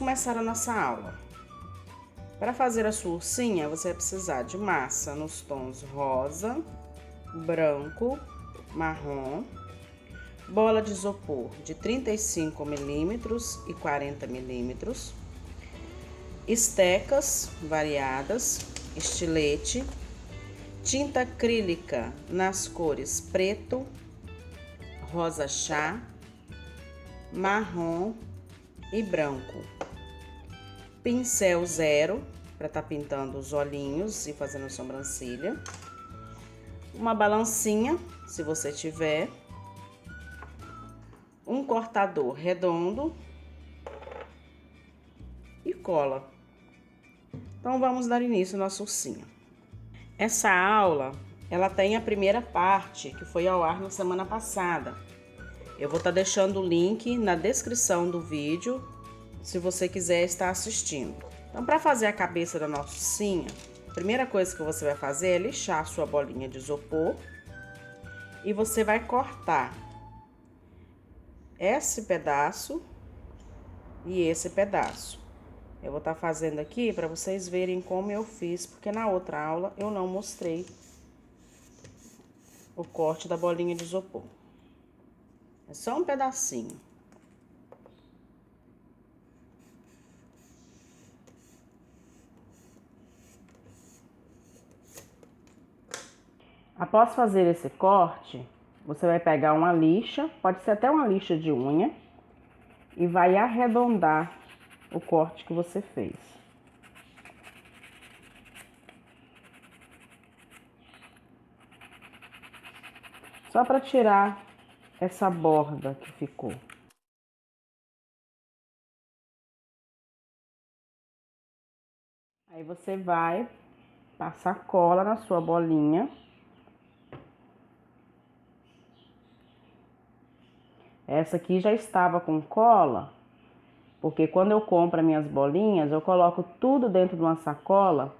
começar a nossa aula. Para fazer a sua ursinha, você vai precisar de massa nos tons rosa, branco, marrom, bola de isopor de 35 milímetros e 40 milímetros, estecas variadas, estilete, tinta acrílica nas cores preto, rosa chá, marrom e branco, pincel zero para estar pintando os olhinhos e fazendo a sobrancelha, uma balancinha, se você tiver, um cortador redondo e cola. Então vamos dar início à nossa ursinha. Essa aula, ela tem a primeira parte que foi ao ar na semana passada. Eu vou estar deixando o link na descrição do vídeo, se você quiser estar assistindo. Então, para fazer a cabeça da nossa ursinha, a primeira coisa que você vai fazer é lixar a sua bolinha de isopor e você vai cortar esse pedaço e esse pedaço. Eu vou estar fazendo aqui para vocês verem como eu fiz, porque na outra aula eu não mostrei o corte da bolinha de isopor. É só um pedacinho. Após fazer esse corte, você vai pegar uma lixa, pode ser até uma lixa de unha, e vai arredondar o corte que você fez. Só para tirar essa borda que ficou. Aí você vai passar cola na sua bolinha. Essa aqui já estava com cola, porque quando eu compro as minhas bolinhas, eu coloco tudo dentro de uma sacola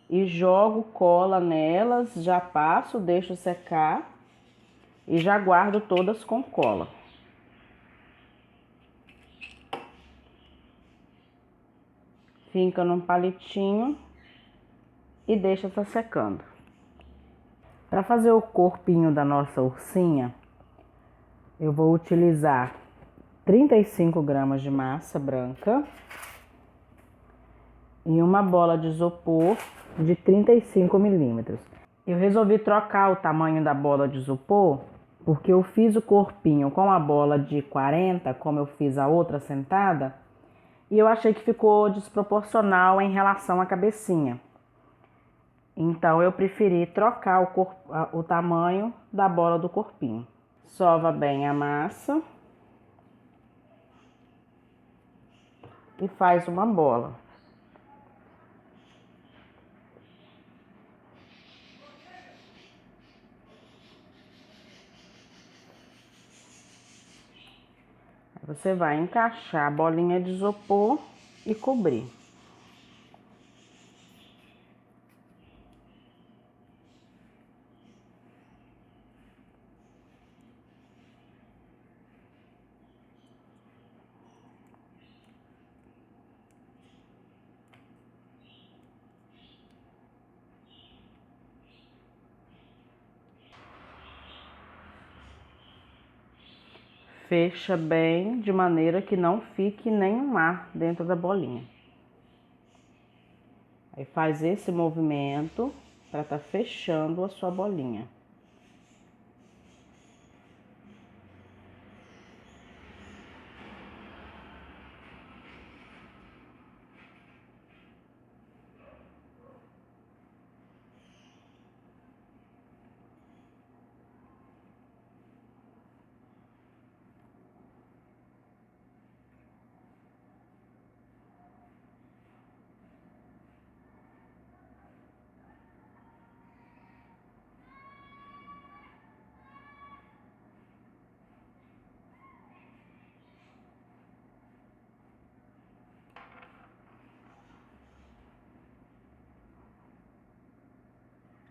e jogo cola nelas, já passo, deixo secar e já guardo todas com cola. Finca num palitinho e deixa estar secando. Para fazer o corpinho da nossa ursinha, eu vou utilizar 35 gramas de massa branca e uma bola de isopor de 35 milímetros. Eu resolvi trocar o tamanho da bola de isopor porque eu fiz o corpinho com a bola de 40, como eu fiz a outra sentada, e eu achei que ficou desproporcional em relação à cabecinha. Então eu preferi trocar o tamanho da bola do corpinho. Sova bem a massa e faz uma bola. Você vai encaixar a bolinha de isopor e cobrir. Fecha bem, de maneira que não fique nenhum ar dentro da bolinha. Aí faz esse movimento para estar fechando a sua bolinha.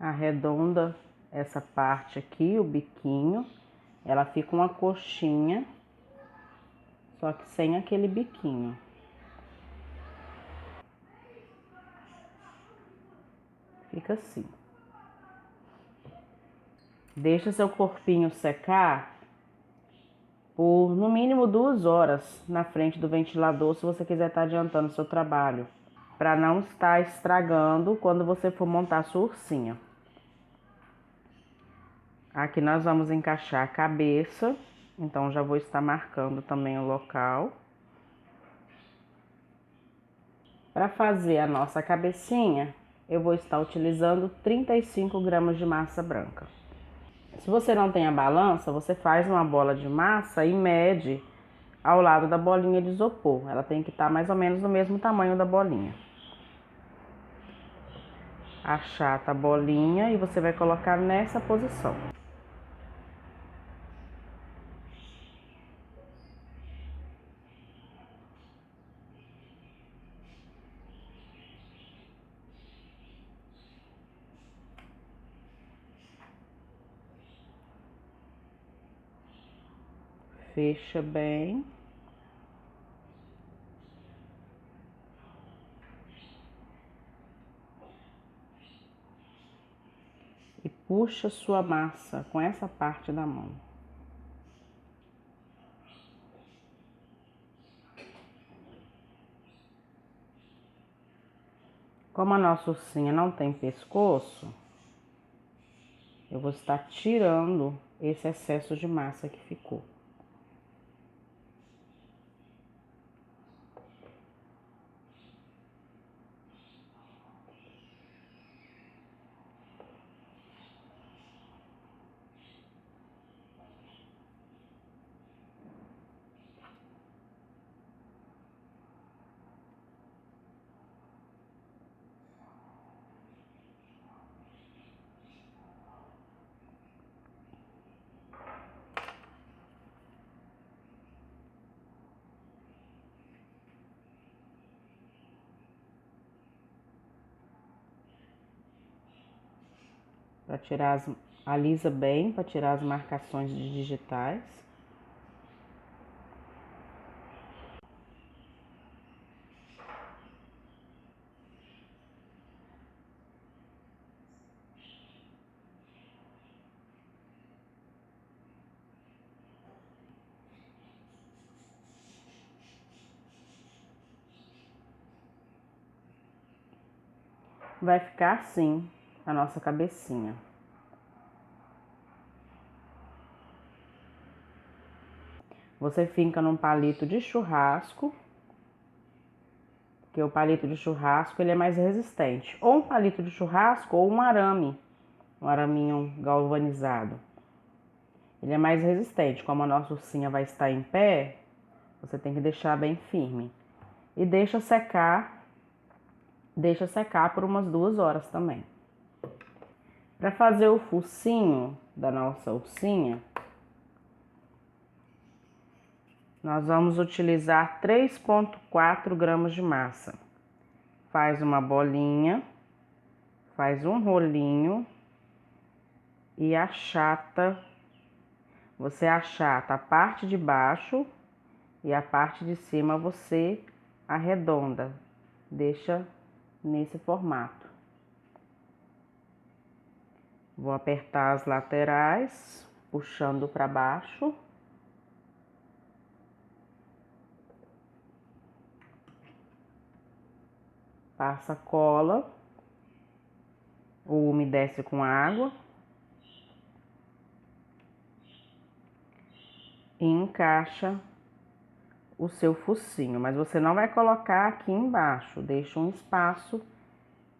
Arredonda essa parte aqui, o biquinho, ela fica uma coxinha, só que sem aquele biquinho. Fica assim. Deixa seu corpinho secar por no mínimo 2 horas na frente do ventilador, se você quiser estar adiantando o seu trabalho, para não estar estragando quando você for montar a sua ursinha. Aqui nós vamos encaixar a cabeça, então já vou estar marcando também o local. Para fazer a nossa cabecinha, eu vou estar utilizando 35 gramas de massa branca. Se você não tem a balança, você faz uma bola de massa e mede ao lado da bolinha de isopor. Ela tem que estar mais ou menos do mesmo tamanho da bolinha. Achata a bolinha e você vai colocar nessa posição. Fecha bem. E puxa sua massa com essa parte da mão. Como a nossa ursinha não tem pescoço, eu vou estar tirando esse excesso de massa que ficou. Para tirar alisa bem, para tirar as marcações de digitais. Vai ficar assim a nossa cabecinha. Você finca num palito de churrasco, porque o palito de churrasco ele é mais resistente. Ou um palito de churrasco ou um arame, um araminho galvanizado. Ele é mais resistente. Como a nossa ursinha vai estar em pé, você tem que deixar bem firme. E deixa secar por umas 2 horas também. Para fazer o focinho da nossa ursinha, nós vamos utilizar 3,4 gramas de massa. Faz uma bolinha, faz um rolinho e achata. Você achata a parte de baixo e a parte de cima você arredonda. Deixa nesse formato. Vou apertar as laterais, puxando para baixo. Passa cola, ou umedece com água. E encaixa o seu focinho, mas você não vai colocar aqui embaixo, deixa um espaço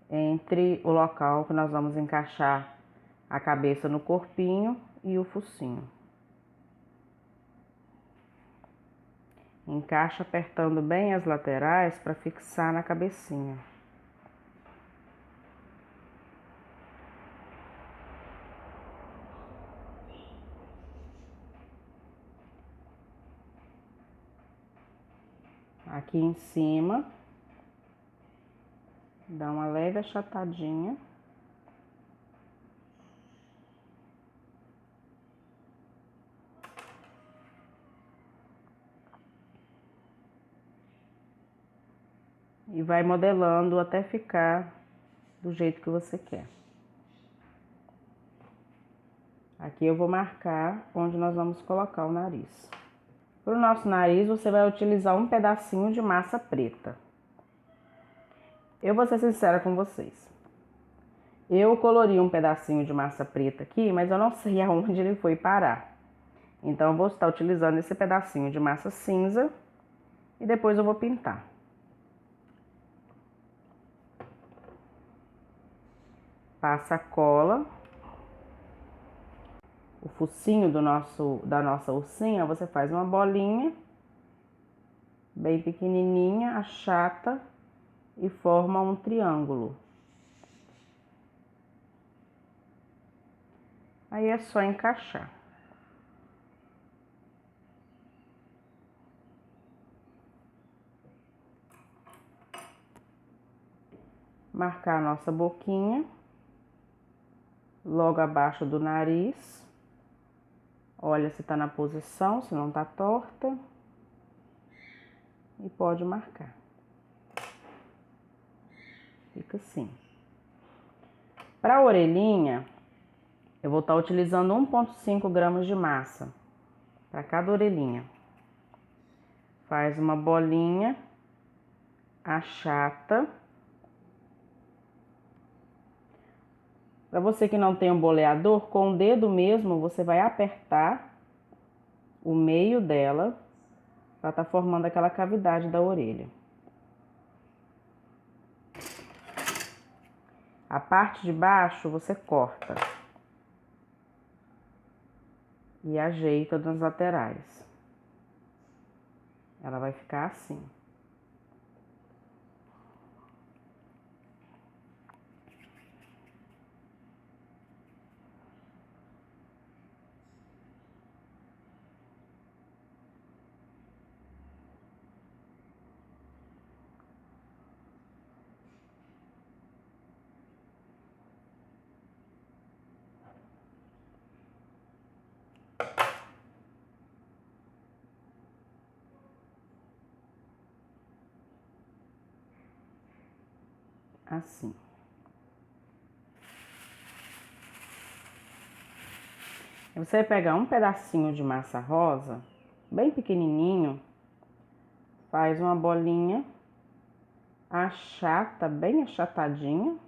entre o local que nós vamos encaixar a cabeça no corpinho e o focinho. Encaixa apertando bem as laterais para fixar na cabecinha. Aqui em cima, dá uma leve achatadinha. E vai modelando até ficar do jeito que você quer. Aqui eu vou marcar onde nós vamos colocar o nariz. Para o nosso nariz, você vai utilizar um pedacinho de massa preta. Eu vou ser sincera com vocês. Eu colori um pedacinho de massa preta aqui, mas eu não sei aonde ele foi parar. Então, eu vou estar utilizando esse pedacinho de massa cinza e depois eu vou pintar. Passa a cola. O focinho da nossa ursinha, você faz uma bolinha bem pequenininha, achata e forma um triângulo. Aí é só encaixar. Marcar a nossa boquinha, logo abaixo do nariz. Olha se tá na posição, se não tá torta. E pode marcar. Fica assim. Para a orelhinha, eu vou estar utilizando 1,5 gramas de massa para cada orelhinha. Faz uma bolinha, achata. Para você que não tem um boleador, com o dedo mesmo, você vai apertar o meio dela para estar formando aquela cavidade da orelha. A parte de baixo você corta e ajeita nas laterais. Ela vai ficar assim. Assim. Você vai pegar um pedacinho de massa rosa, bem pequenininho, faz uma bolinha, achata, bem achatadinha.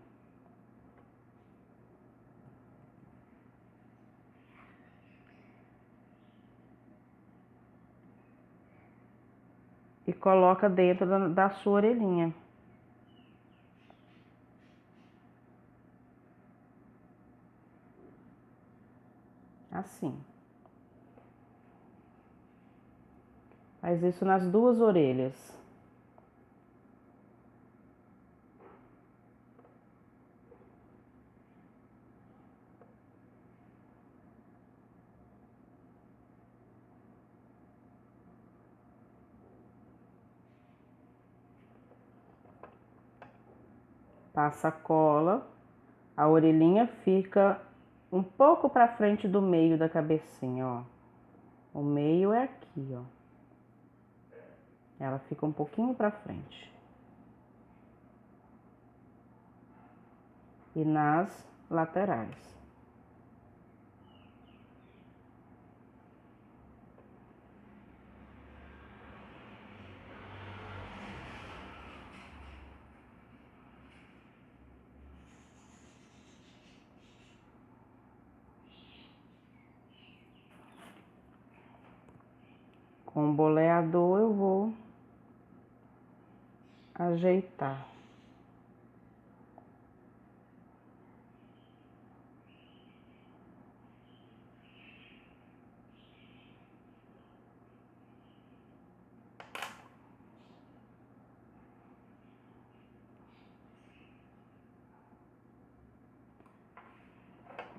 E coloca dentro da sua orelhinha. Assim. Faz isso nas duas orelhas. Passa a cola, a orelhinha fica um pouco para frente do meio da cabecinha, ó. O meio é aqui, ó. Ela fica um pouquinho para frente. E nas laterais. Com o boleador eu vou ajeitar.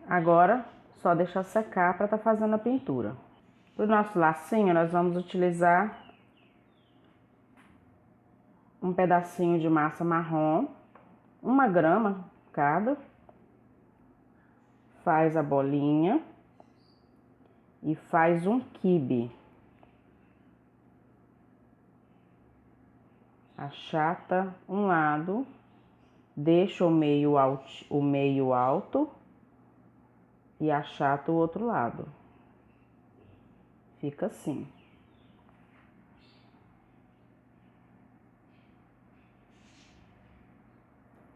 Agora, só deixar secar para estar fazendo a pintura. Para o nosso lacinho, nós vamos utilizar um pedacinho de massa marrom, 1 grama cada. Faz a bolinha e faz um quibe. Achata um lado deixa o meio alto e achata o outro lado. Fica assim.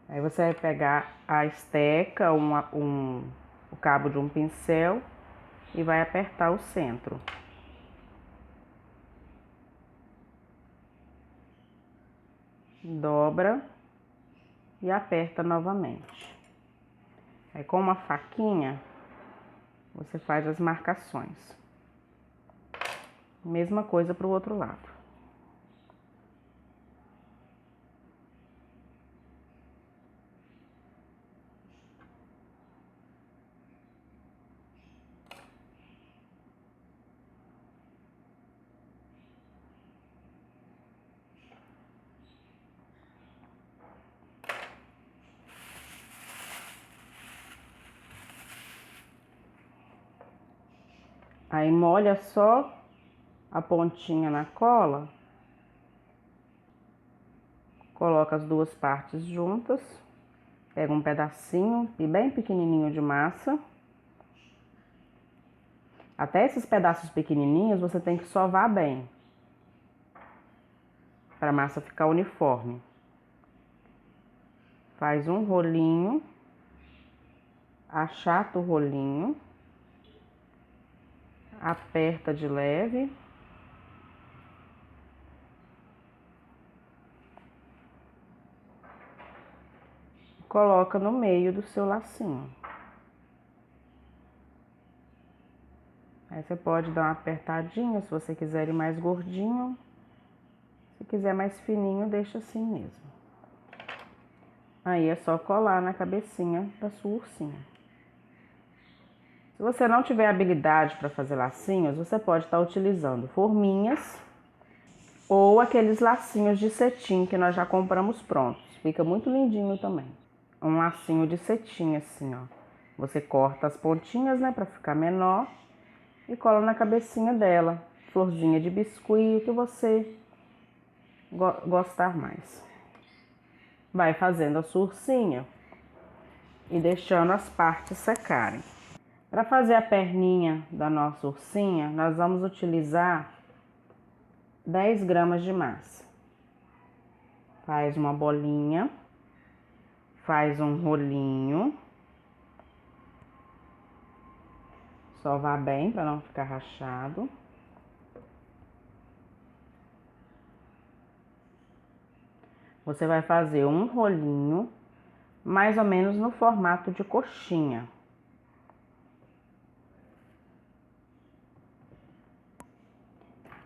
Aí você vai pegar a esteca, o cabo de um pincel e vai apertar o centro. Dobra e aperta novamente. Aí com uma faquinha, você faz as marcações. Mesma coisa para o outro lado. Aí molha só a pontinha na cola, coloca as duas partes juntas, pega um pedacinho e bem pequenininho de massa. Até esses pedaços pequenininhos você tem que sovar bem, para a massa ficar uniforme. Faz um rolinho, achata o rolinho, aperta de leve. Coloca no meio do seu lacinho. Aí você pode dar uma apertadinha se você quiser ele mais gordinho. Se quiser mais fininho, deixa assim mesmo. Aí é só colar na cabecinha da sua ursinha. Se você não tiver habilidade para fazer lacinhos, você pode estar utilizando forminhas ou aqueles lacinhos de cetim que nós já compramos prontos. Fica muito lindinho também. Um lacinho de cetim assim, ó. Você corta as pontinhas, né, para ficar menor e cola na cabecinha dela. Florzinha de biscuit, o que você gostar mais. Vai fazendo a sua ursinha e deixando as partes secarem. Para fazer a perninha da nossa ursinha, nós vamos utilizar 10 gramas de massa. Faz uma bolinha, faz um rolinho. Sovar bem para não ficar rachado. Você vai fazer um rolinho, mais ou menos no formato de coxinha.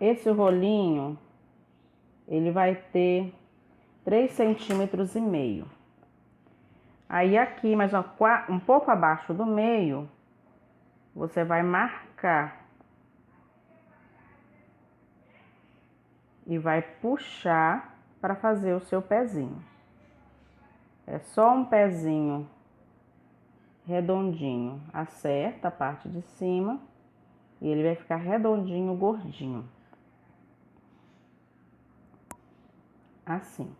Esse rolinho, ele vai ter 3,5 centímetros. Aí aqui, mais um pouco abaixo do meio, você vai marcar e vai puxar para fazer o seu pezinho. É só um pezinho redondinho, acerta a parte de cima e ele vai ficar redondinho, gordinho. Assim.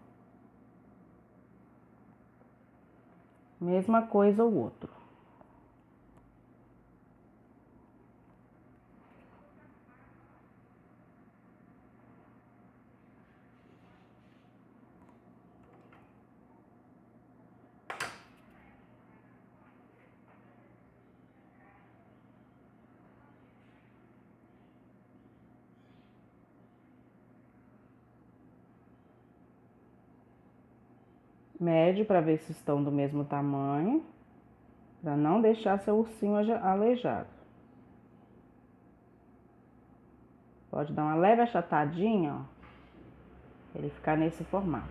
Mesma coisa o outro. Mede para ver se estão do mesmo tamanho, para não deixar seu ursinho aleijado. Pode dar uma leve achatadinha, ó, ele ficar nesse formato.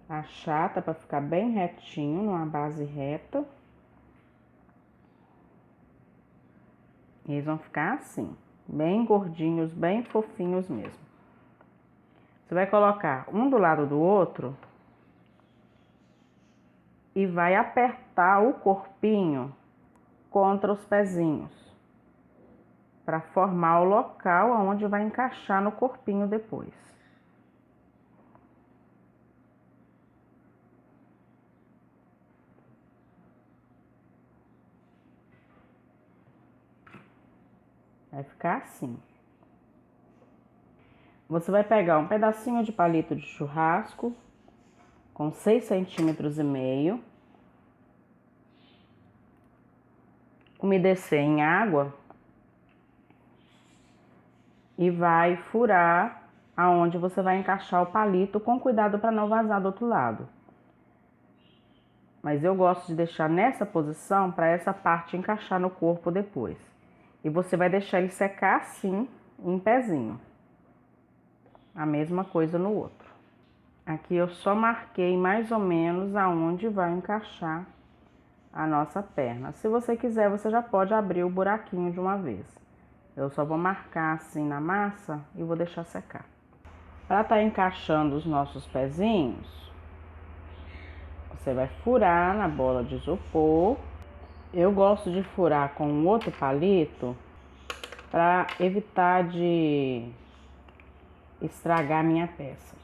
Achata para ficar bem retinho, numa base reta. Eles vão ficar assim, bem gordinhos, bem fofinhos mesmo. Você vai colocar um do lado do outro e vai apertar o corpinho contra os pezinhos. para formar o local onde vai encaixar no corpinho depois. Vai ficar assim. Você vai pegar um pedacinho de palito de churrasco com 6,5 centímetros, umedecer em água e vai furar aonde você vai encaixar o palito, com cuidado para não vazar do outro lado. Mas eu gosto de deixar nessa posição para essa parte encaixar no corpo depois. E você vai deixar ele secar assim, em pezinho. A mesma coisa no outro. Aqui eu só marquei mais ou menos aonde vai encaixar a nossa perna. Se você quiser, você já pode abrir o buraquinho de uma vez. Eu só vou marcar assim na massa e vou deixar secar. Para estar encaixando os nossos pezinhos, você vai furar na bola de isopor. Eu gosto de furar com outro palito para evitar de estragar a minha peça.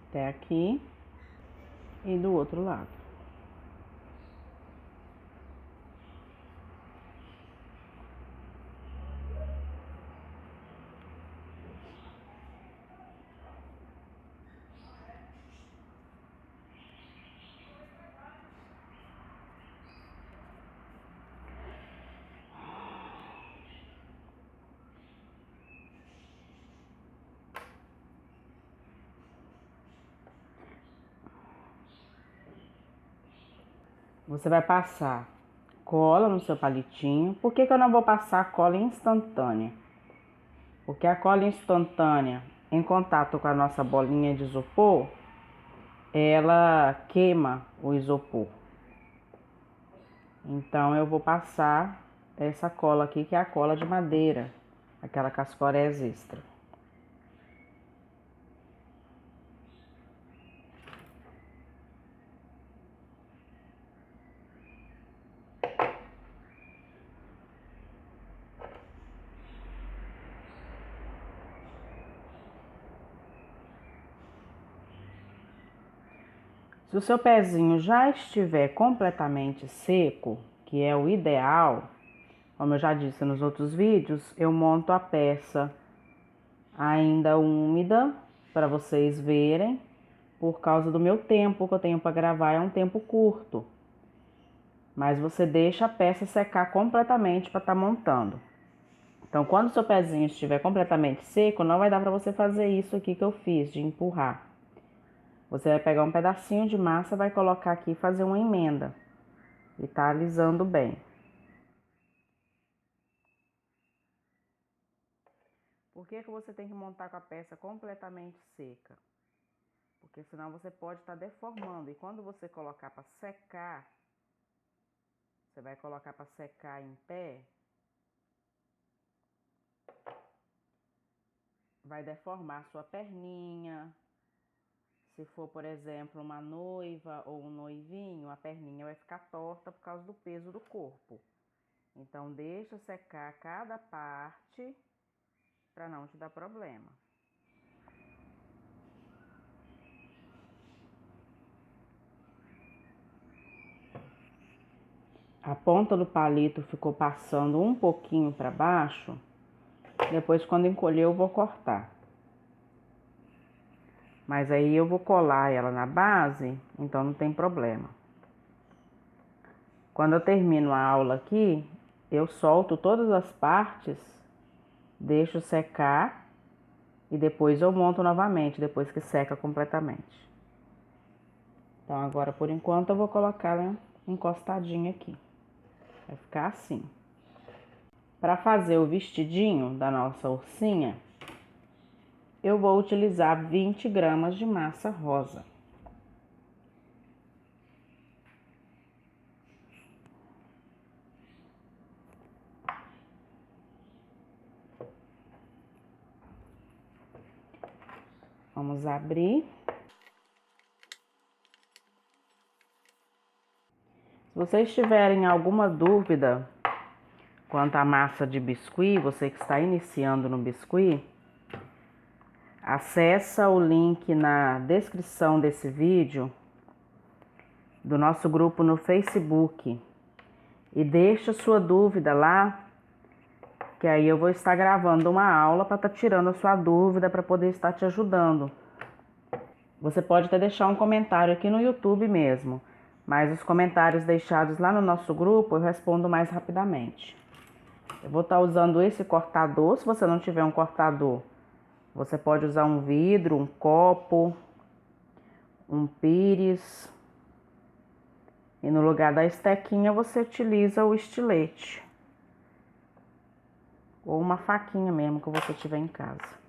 Até aqui e do outro lado. Você vai passar cola no seu palitinho. Por que eu não vou passar cola instantânea? Porque a cola instantânea, em contato com a nossa bolinha de isopor, ela queima o isopor. Então eu vou passar essa cola aqui, que é a cola de madeira, aquela Cascorez extra. Se o seu pezinho já estiver completamente seco, que é o ideal, como eu já disse nos outros vídeos, eu monto a peça ainda úmida para vocês verem, por causa do meu tempo que eu tenho para gravar, é um tempo curto. Mas você deixa a peça secar completamente para estar montando. Então, quando o seu pezinho estiver completamente seco, não vai dar para você fazer isso aqui que eu fiz, de empurrar. Você vai pegar um pedacinho de massa, vai colocar aqui e fazer uma emenda. E tá alisando bem. Por que você tem que montar com a peça completamente seca? Porque senão você pode estar deformando. E quando você colocar para secar, você vai colocar para secar em pé, vai deformar sua perninha. Se for, por exemplo, uma noiva ou um noivinho, a perninha vai ficar torta por causa do peso do corpo. Então, deixa secar cada parte para não te dar problema. A ponta do palito ficou passando um pouquinho para baixo. Depois, quando encolher, eu vou cortar. Mas aí eu vou colar ela na base, então não tem problema. Quando eu termino a aula aqui, eu solto todas as partes, deixo secar e depois eu monto novamente, depois que seca completamente. Então agora, por enquanto, eu vou colocar ela encostadinha aqui. Vai ficar assim. Para fazer o vestidinho da nossa ursinha, eu vou utilizar 20 gramas de massa rosa. Vamos abrir. Se vocês tiverem alguma dúvida quanto à massa de biscuit, você que está iniciando no biscuit, acessa o link na descrição desse vídeo do nosso grupo no Facebook e deixa sua dúvida lá, que aí eu vou estar gravando uma aula para estar tirando a sua dúvida, para poder estar te ajudando. Você pode até deixar um comentário aqui no YouTube mesmo, mas os comentários deixados lá no nosso grupo eu respondo mais rapidamente. Eu vou estar usando esse cortador. Se você não tiver um cortador, você pode usar um vidro, um copo, um pires. E no lugar da estequinha você utiliza o estilete. Ou uma faquinha mesmo que você tiver em casa.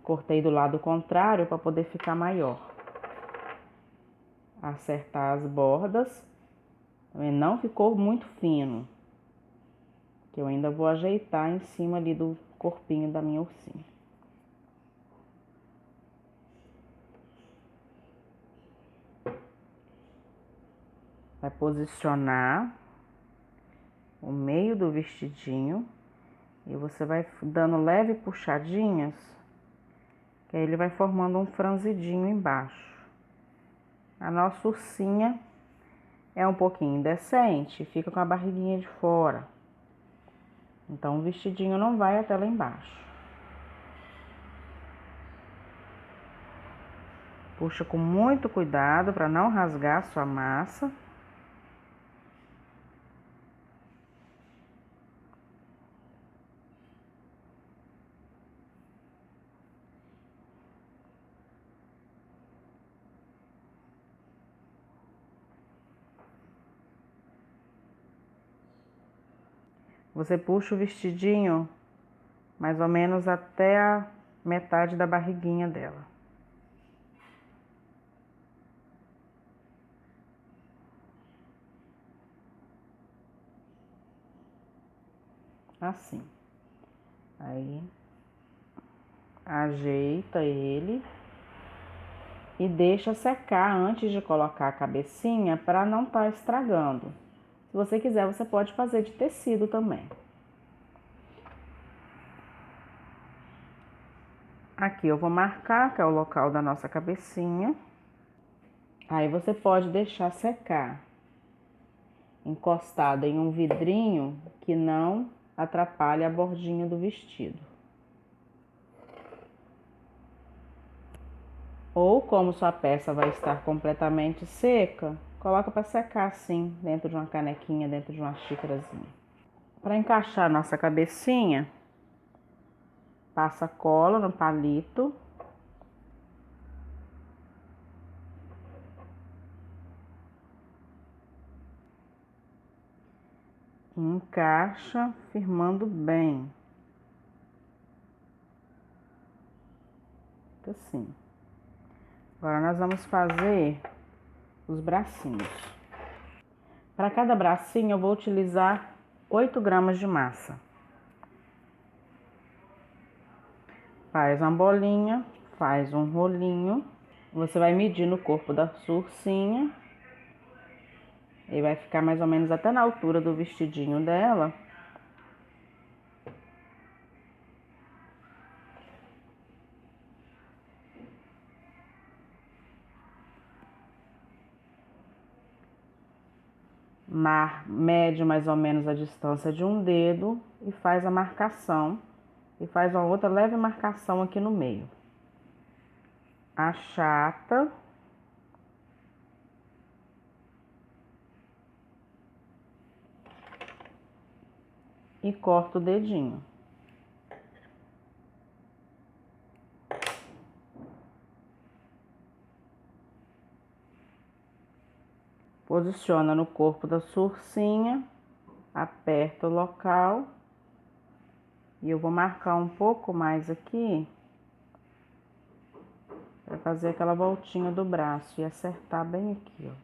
Cortei do lado contrário para poder ficar maior. Acertar as bordas. Também não ficou muito fino. Que eu ainda vou ajeitar em cima ali do corpinho da minha ursinha. Vai posicionar o meio do vestidinho e você vai dando leve puxadinhas, que aí ele vai formando um franzidinho embaixo. A nossa ursinha é um pouquinho indecente, fica com a barriguinha de fora. Então o vestidinho não vai até lá embaixo. Puxa com muito cuidado para não rasgar a sua massa. Você puxa o vestidinho mais ou menos até a metade da barriguinha dela. Assim. Aí, ajeita ele e deixa secar antes de colocar a cabecinha para não estar estragando. Se você quiser, você pode fazer de tecido também. Aqui eu vou marcar, que é o local da nossa cabecinha. Aí você pode deixar secar, encostada em um vidrinho que não atrapalhe a bordinha do vestido. Ou como sua peça vai estar completamente seca, coloca para secar assim, dentro de uma canequinha, dentro de uma xícarazinha. Para encaixar nossa cabecinha, passa cola no palito. E encaixa firmando bem. Assim. Agora nós vamos fazer os bracinhos. Para cada bracinho eu vou utilizar 8 gramas de massa. Faz uma bolinha, faz um rolinho. Você vai medir no corpo da sua ursinha. E vai ficar mais ou menos até na altura do vestidinho dela. Mede mais ou menos a distância de um dedo e faz a marcação. E faz uma outra leve marcação aqui no meio. Achata. E corta o dedinho. Posiciona no corpo da sua ursinha, aperta o local. E eu vou marcar um pouco mais aqui, para fazer aquela voltinha do braço e acertar bem aqui, ó.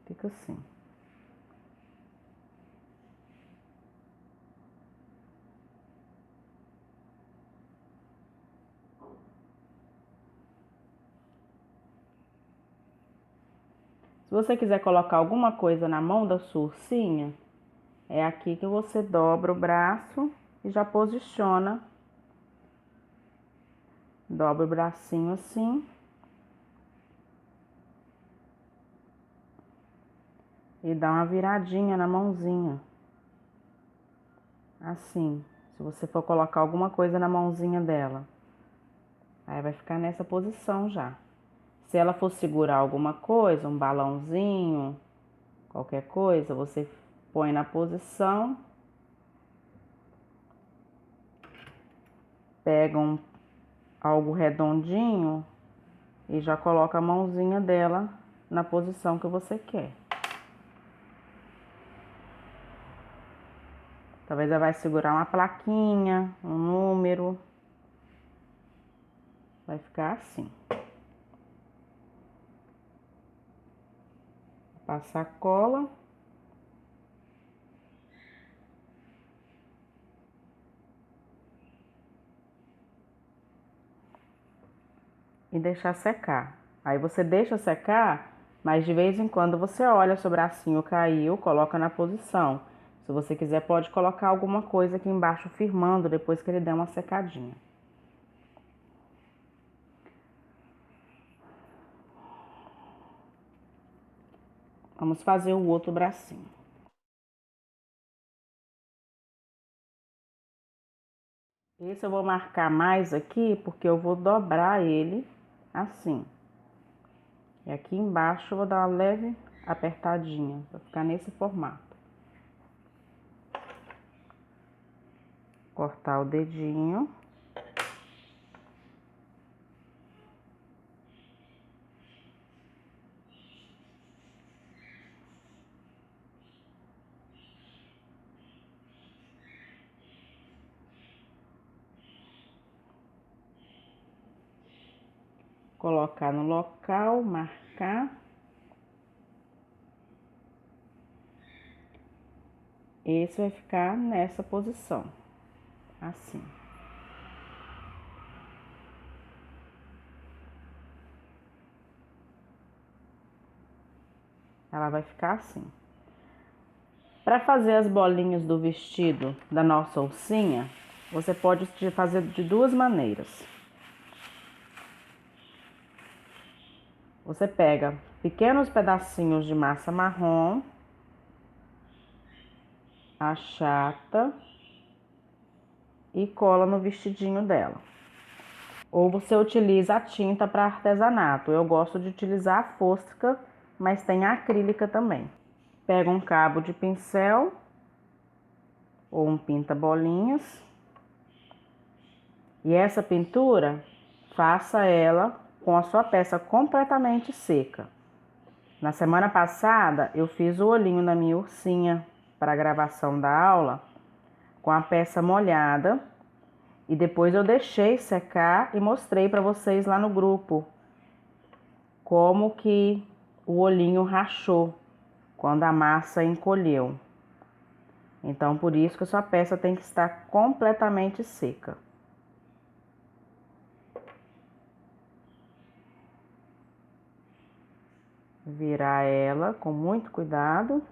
Fica assim. Se você quiser colocar alguma coisa na mão da sua ursinha, é aqui que você dobra o braço e já posiciona. Dobra o bracinho assim. E dá uma viradinha na mãozinha. Assim, se você for colocar alguma coisa na mãozinha dela. Aí vai ficar nessa posição já. Se ela for segurar alguma coisa, um balãozinho, qualquer coisa, você põe na posição. Pega algo redondinho e já coloca a mãozinha dela na posição que você quer. Talvez ela vai segurar uma plaquinha, um número. Vai ficar assim. Passar cola. E deixar secar. Aí você deixa secar, mas de vez em quando você olha se o bracinho caiu, coloca na posição. Se você quiser, pode colocar alguma coisa aqui embaixo firmando depois que ele der uma secadinha. Vamos fazer o outro bracinho. Esse eu vou marcar mais aqui porque eu vou dobrar ele assim. E aqui embaixo eu vou dar uma leve apertadinha para ficar nesse formato. Cortar o dedinho. Colocar no local, marcar. Esse vai ficar nessa posição, assim. Ela vai ficar assim. Para fazer as bolinhas do vestido da nossa ursinha, você pode fazer de duas maneiras. Você pega pequenos pedacinhos de massa marrom, achata e cola no vestidinho dela. Ou você utiliza a tinta para artesanato. Eu gosto de utilizar a fosca, mas tem a acrílica também. Pega um cabo de pincel ou um pinta-bolinhas. E essa pintura, faça ela com a sua peça completamente seca. Na semana passada, eu fiz o olhinho da minha ursinha para a gravação da aula com a peça molhada. E depois eu deixei secar e mostrei para vocês lá no grupo como que o olhinho rachou quando a massa encolheu. Então, por isso que a sua peça tem que estar completamente seca. Virar ela com muito cuidado.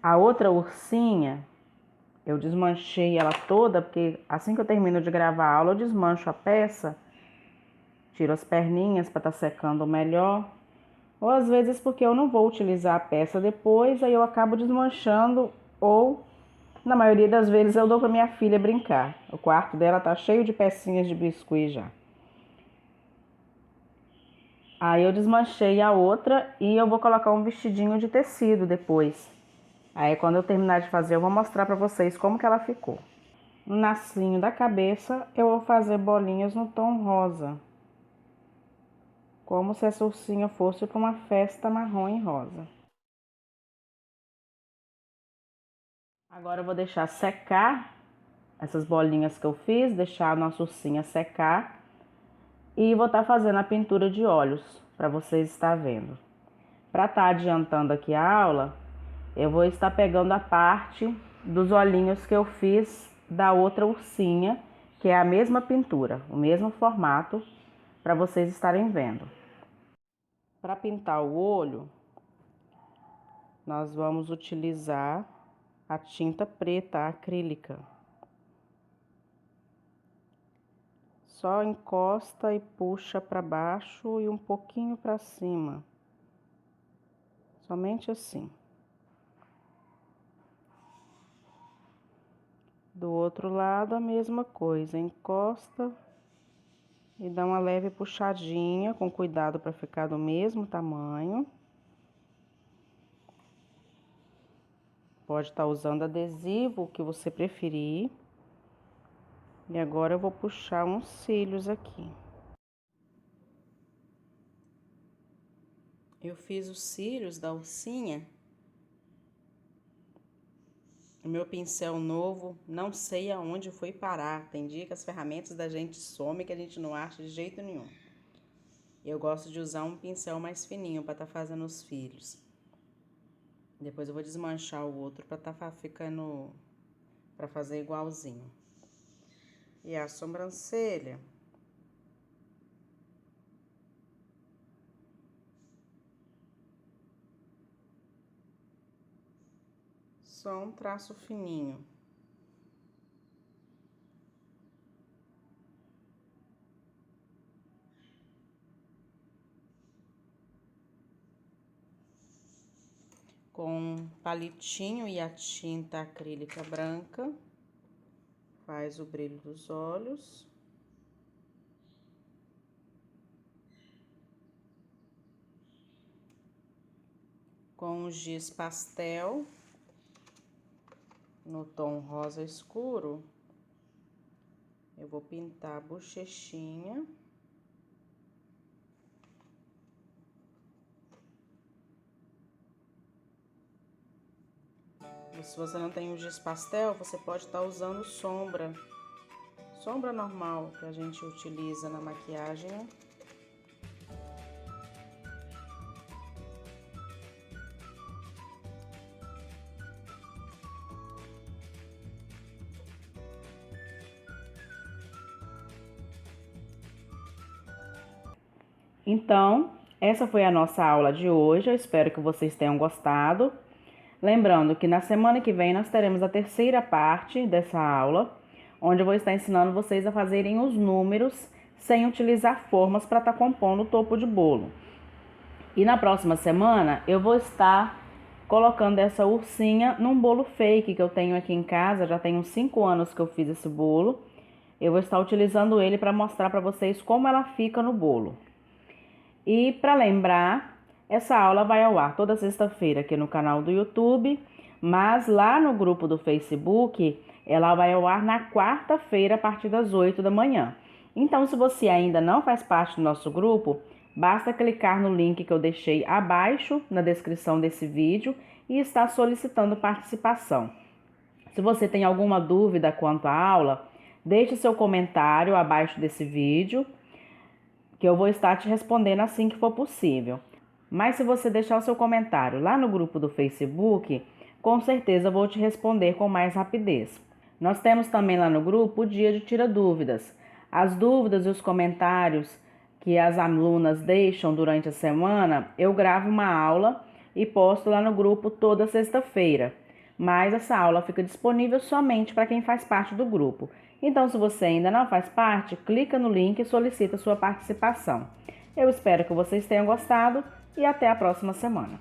A outra ursinha, eu desmanchei ela toda, porque assim que eu termino de gravar a aula, eu desmancho a peça, tiro as perninhas para estar secando melhor. Ou às vezes porque eu não vou utilizar a peça depois, aí eu acabo desmanchando, ou na maioria das vezes eu dou para minha filha brincar. O quarto dela tá cheio de pecinhas de biscuit já. Aí eu desmanchei a outra e eu vou colocar um vestidinho de tecido depois. Aí quando eu terminar de fazer, eu vou mostrar para vocês como que ela ficou. No lacinho da cabeça, eu vou fazer bolinhas no tom rosa. Como se essa ursinha fosse para uma festa marrom e rosa. Agora eu vou deixar secar essas bolinhas que eu fiz, deixar a nossa ursinha secar. E vou estar fazendo a pintura de olhos, para vocês estar vendo. Para estar adiantando aqui a aula, eu vou estar pegando a parte dos olhinhos que eu fiz da outra ursinha, que é a mesma pintura, o mesmo formato, para vocês estarem vendo. Para pintar o olho, nós vamos utilizar a tinta preta acrílica. Só encosta e puxa para baixo e um pouquinho para cima. Somente assim. Do outro lado, a mesma coisa. Encosta e dá uma leve puxadinha, com cuidado para ficar do mesmo tamanho. Pode estar usando adesivo, o que você preferir. E agora eu vou puxar uns cílios aqui. Eu fiz os cílios da ursinha. O meu pincel novo, não sei aonde foi parar. Tem dia que as ferramentas da gente somem que a gente não acha de jeito nenhum. Eu gosto de usar um pincel mais fininho para estar fazendo os cílios. Depois eu vou desmanchar o outro para estar ficando, para fazer igualzinho. E a sobrancelha. Só um traço fininho. Com palitinho e a tinta acrílica branca, faz o brilho dos olhos. Com o giz pastel, no tom rosa escuro, eu vou pintar a bochechinha. E se você não tem o giz pastel, você pode estar usando sombra. Sombra normal que a gente utiliza na maquiagem, né? Então, essa foi a nossa aula de hoje. Eu espero que vocês tenham gostado. Lembrando que na semana que vem nós teremos a terceira parte dessa aula, onde eu vou estar ensinando vocês a fazerem os números sem utilizar formas para estar compondo o topo de bolo. E na próxima semana eu vou estar colocando essa ursinha num bolo fake que eu tenho aqui em casa. Já tem uns 5 anos que eu fiz esse bolo. Eu vou estar utilizando ele para mostrar para vocês como ela fica no bolo. E para lembrar, essa aula vai ao ar toda sexta-feira aqui no canal do YouTube, mas lá no grupo do Facebook, ela vai ao ar na quarta-feira a partir das 8 da manhã. Então, se você ainda não faz parte do nosso grupo, basta clicar no link que eu deixei abaixo na descrição desse vídeo e estar solicitando participação. Se você tem alguma dúvida quanto à aula, deixe seu comentário abaixo desse vídeo, que eu vou estar te respondendo assim que for possível. Mas se você deixar o seu comentário lá no grupo do Facebook, com certeza eu vou te responder com mais rapidez. Nós temos também lá no grupo o dia de tira dúvidas. As dúvidas e os comentários que as alunas deixam durante a semana, eu gravo uma aula e posto lá no grupo toda sexta-feira. Mas essa aula fica disponível somente para quem faz parte do grupo. Então, se você ainda não faz parte, clica no link e solicita sua participação. Eu espero que vocês tenham gostado e até a próxima semana.